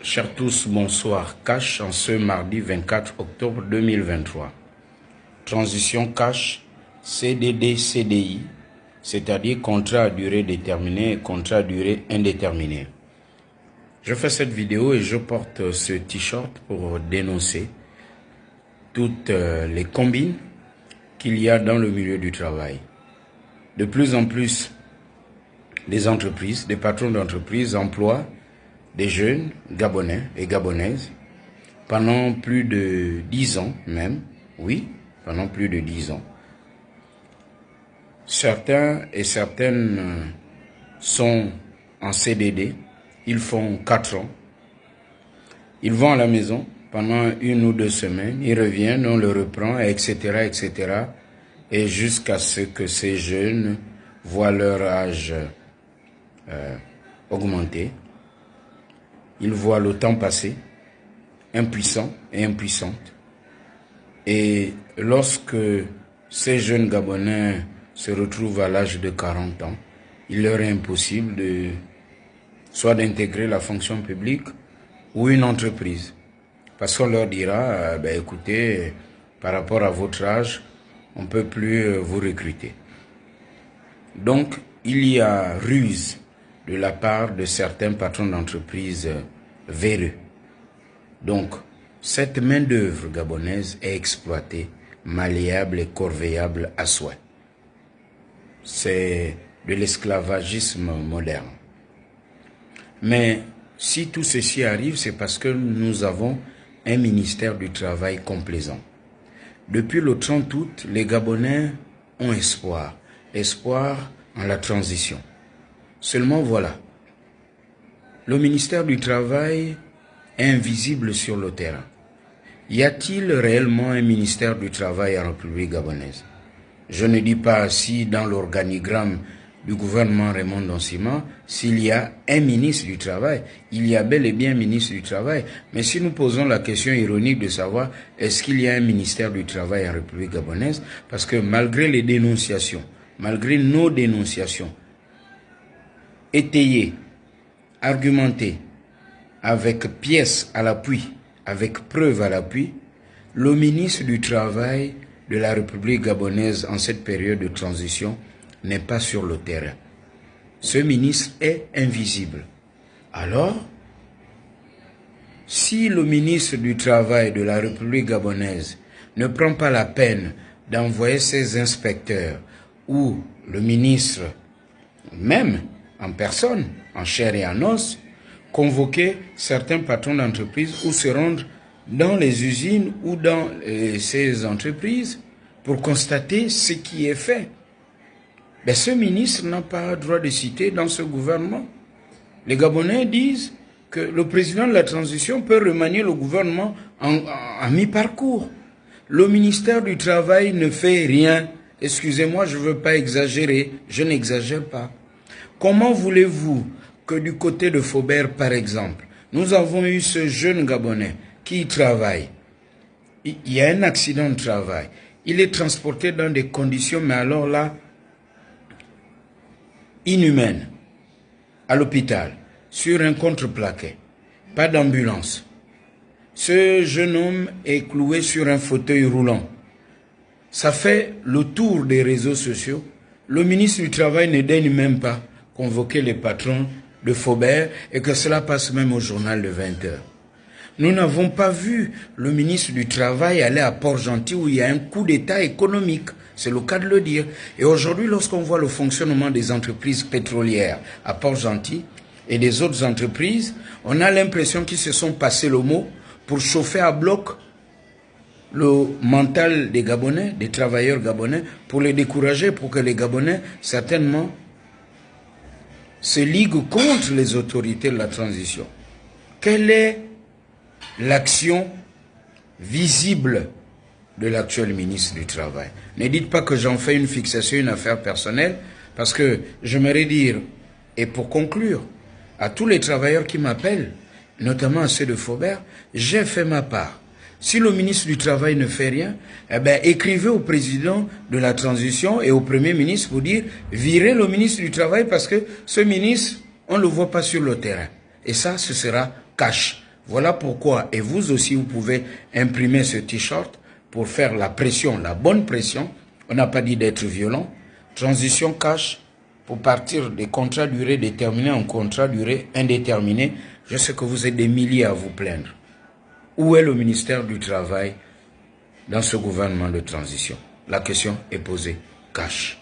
Chers tous, bonsoir. Cash en ce mardi 24 octobre 2023. Transition cash, CDD, CDI, c'est-à-dire contrat à durée déterminée et contrat à durée indéterminée. Je fais cette vidéo et je porte ce t-shirt pour dénoncer toutes les combines qu'il y a dans le milieu du travail. De plus en plus, des entreprises, des patrons d'entreprises emploient des jeunes Gabonais et Gabonaises pendant plus de 10 ans même, oui, pendant plus de 10 ans. Certains et certaines sont en CDD, ils font 4 ans, ils vont à la maison pendant 1 ou 2 semaines, ils reviennent, on le reprend, etc., etc., et jusqu'à ce que ces jeunes voient leur âge augmenter. Ils voient le temps passer, impuissants et impuissantes. Et lorsque ces jeunes Gabonais se retrouvent à l'âge de 40 ans, il leur est impossible soit d'intégrer la fonction publique ou une entreprise. Parce qu'on leur dira, écoutez, par rapport à votre âge, on ne peut plus vous recruter. Donc, il y a ruse de la part de certains patrons d'entreprises véreux. Donc, cette main-d'œuvre gabonaise est exploitée, malléable et corvéable à souhait. C'est de l'esclavagisme moderne. Mais si tout ceci arrive, c'est parce que nous avons un ministère du Travail complaisant. Depuis le 30 août, les Gabonais ont espoir. Espoir en la transition. Seulement voilà, le ministère du Travail est invisible sur le terrain. Y a-t-il réellement un ministère du Travail en République gabonaise? Je ne dis pas si dans l'organigramme du gouvernement Raymond Doncima, s'il y a un ministre du Travail, il y a bel et bien un ministre du Travail. Mais si nous posons la question ironique de savoir est-ce qu'il y a un ministère du Travail en République gabonaise, parce que malgré les dénonciations, malgré nos dénonciations, étayées, argumentées, avec pièces à l'appui, avec preuves à l'appui, le ministre du Travail de la République gabonaise en cette période de transition n'est pas sur le terrain. Ce ministre est invisible. Alors, si le ministre du Travail de la République gabonaise ne prend pas la peine d'envoyer ses inspecteurs ou le ministre même en personne, en chair et en os, convoquer certains patrons d'entreprise ou se rendre dans les usines ou dans ces entreprises pour constater ce qui est fait. Ce ministre n'a pas droit de citer dans ce gouvernement. Les Gabonais disent que le président de la transition peut remanier le gouvernement en mi-parcours. Le ministère du Travail ne fait rien. Excusez-moi, je ne veux pas exagérer, je n'exagère pas. Comment voulez-vous que du côté de Faubert, par exemple, nous avons eu ce jeune Gabonais qui travaille. Il y a un accident de travail. Il est transporté dans des conditions, mais alors là, inhumaines, à l'hôpital, sur un contreplaqué, pas d'ambulance. Ce jeune homme est cloué sur un fauteuil roulant. Ça fait le tour des réseaux sociaux. Le ministre du Travail ne daigne même pas convoquer les patrons de Faubert et que cela passe même au journal de 20 heures. Nous n'avons pas vu le ministre du Travail aller à Port-Gentil où il y a un coup d'État économique. C'est le cas de le dire. Et aujourd'hui, lorsqu'on voit le fonctionnement des entreprises pétrolières à Port-Gentil et des autres entreprises, on a l'impression qu'ils se sont passés le mot pour chauffer à bloc le mental des Gabonais, des travailleurs gabonais, pour les décourager, pour que les Gabonais, certainement, se liguent contre les autorités de la transition. Quelle est l'action visible de l'actuel ministre du Travail? Ne dites pas que j'en fais une fixation, une affaire personnelle, parce que j'aimerais dire, et pour conclure, à tous les travailleurs qui m'appellent, notamment à ceux de Faubert, j'ai fait ma part. Si le ministre du Travail ne fait rien, écrivez au président de la transition et au premier ministre pour dire virez le ministre du Travail parce que ce ministre, on ne le voit pas sur le terrain. Et ça, ce sera cash. Voilà pourquoi, et vous aussi, vous pouvez imprimer ce t-shirt pour faire la pression, la bonne pression. On n'a pas dit d'être violent. Transition cash pour partir des contrats durée déterminée en contrat durée indéterminée. Je sais que vous êtes des milliers à vous plaindre. Où est le ministère du Travail dans ce gouvernement de transition? La question est posée. Cash.